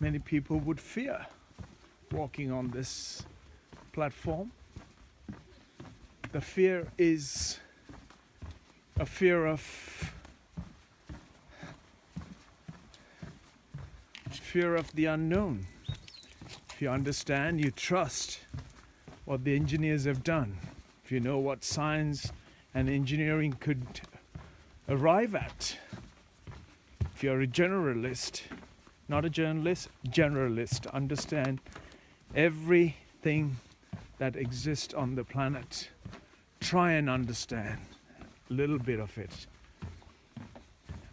many people would fear walking on this platform. The fear is a fear of the unknown. If you understand, you trust what the engineers have done. If you know what science and engineering could arrive at. If you're a generalist, not a journalist, generalist, understand everything that exists on the planet. Try and understand a little bit of it.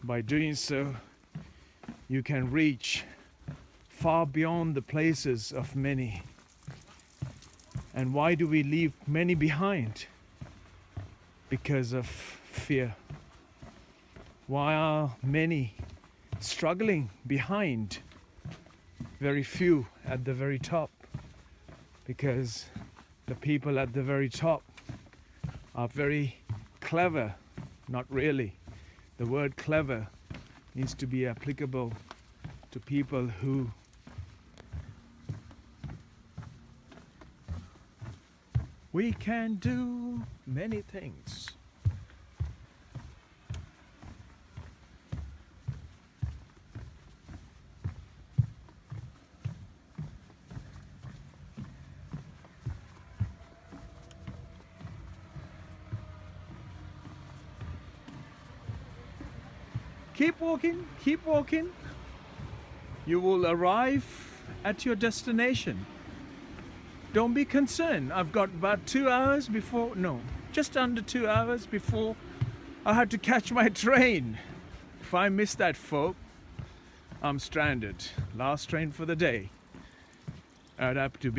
By doing so, you can reach far beyond the places of many. And why do we leave many behind? Because of fear. Why are many struggling behind? Very few at the very top. Because the people at the very top are very clever. Not really. The word clever needs to be applicable to people who we can do many things. Keep walking, keep walking. You will arrive at your destination. Don't be concerned. I've got about 2 hours before, no, just under 2 hours before I had to catch my train. If I miss that, folk, I'm stranded. Last train for the day. I'd have to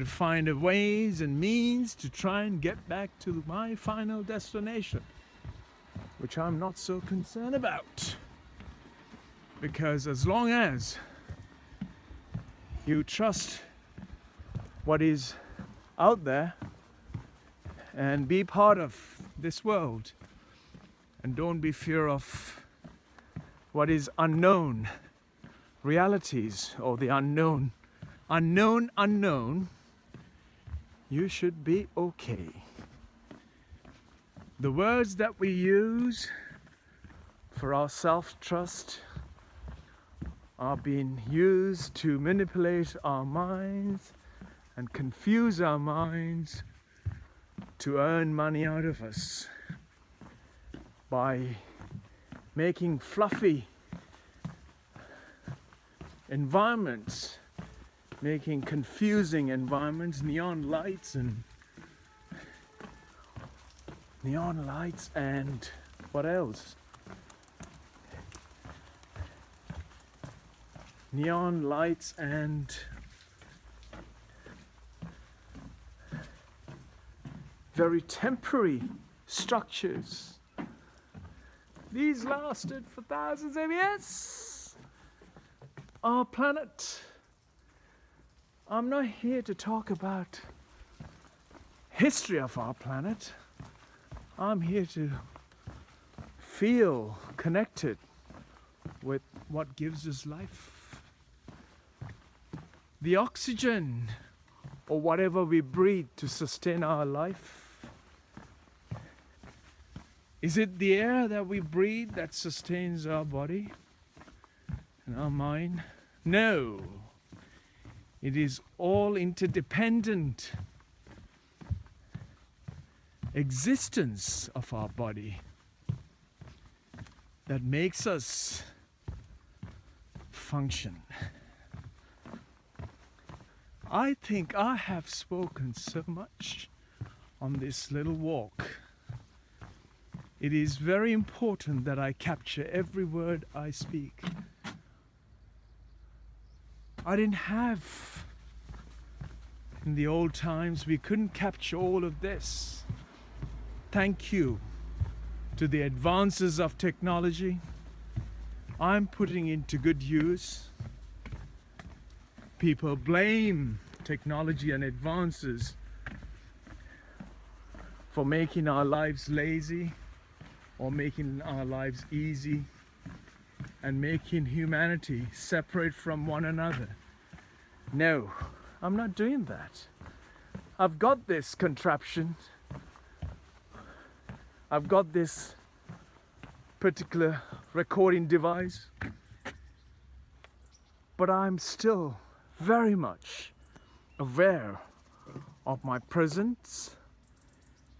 find a ways and means to try and get back to my final destination, which I'm not so concerned about. Because as long as you trust what is out there and be part of this world and don't be fear of what is unknown realities or the unknown, you should be okay. The words that we use for our self-trust are being used to manipulate our minds and confuse our minds to earn money out of us by making fluffy environments, making confusing environments, neon lights and what else? Neon lights and very temporary structures. These lasted for thousands of years. Our planet. I'm not here to talk about history of our planet. I'm here to feel connected with what gives us life. The oxygen or whatever we breathe to sustain our life. Is it the air that we breathe that sustains our body and our mind? No. It is all interdependent existence of our body that makes us function. I think I have spoken so much on this little walk. It is very important that I capture every word I speak. I didn't have, in the old times, we couldn't capture all of this. Thank you to the advances of technology. I'm putting into good use. People blame technology and advances for making our lives lazy or making our lives easy and making humanity separate from one another. No, I'm not doing that. I've got this contraption. I've got this particular recording device, but I'm still very much aware of my presence,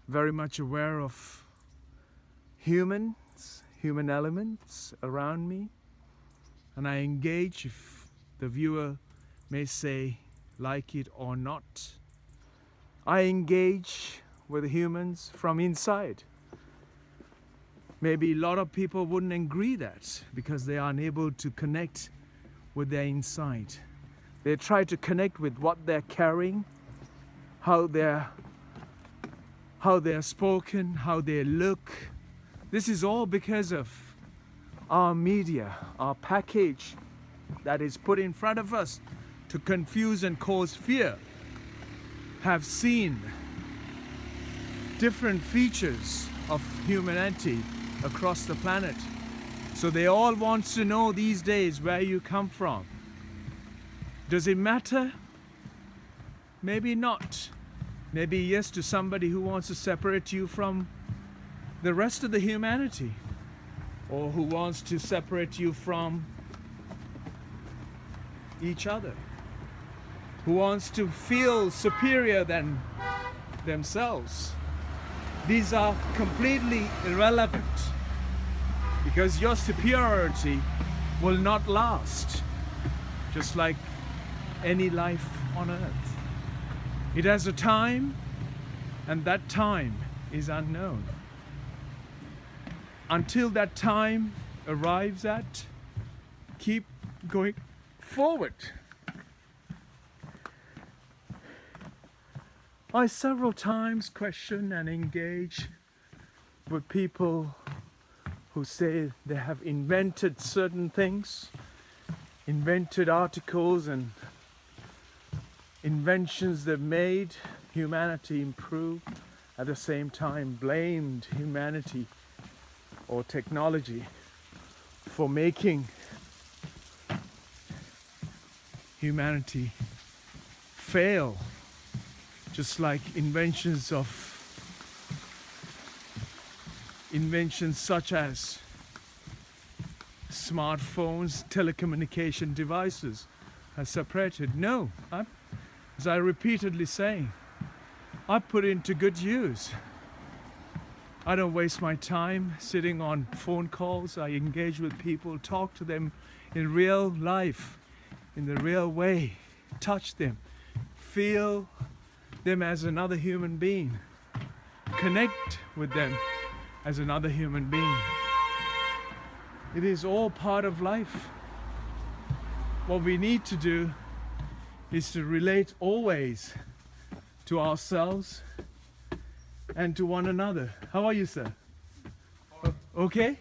very much aware of human elements around me, and I engage, if the viewer may say like it or not. I engage with humans from inside. Maybe a lot of people wouldn't agree that because they are unable to connect with their inside. They try to connect with what they're carrying, how they're spoken, how they look. This is all because of our media, our package that is put in front of us to confuse and cause fear, have seen different features of humanity across the planet. So they all want to know these days where you come from. Does it matter? Maybe not. Maybe yes to somebody who wants to separate you from the rest of the humanity, or who wants to separate you from each other, who wants to feel superior than themselves. These are completely irrelevant, because your superiority will not last, just like any life on earth. It has a time, and that time is unknown. Until that time arrives at, keep going forward. I several times question and engage with people who say they have invented certain things, invented articles and inventions they've made humanity improve, at the same time blamed humanity or technology for making humanity fail, just like inventions such as smartphones, telecommunication devices are separated. No, as I repeatedly say, I put it into good use. I don't waste my time sitting on phone calls. I engage with people, talk to them in real life, in the real way, touch them, feel them as another human being, connect with them as another human being. It is all part of life. What we need to do is to relate always to ourselves and to one another. How are you, sir? Okay?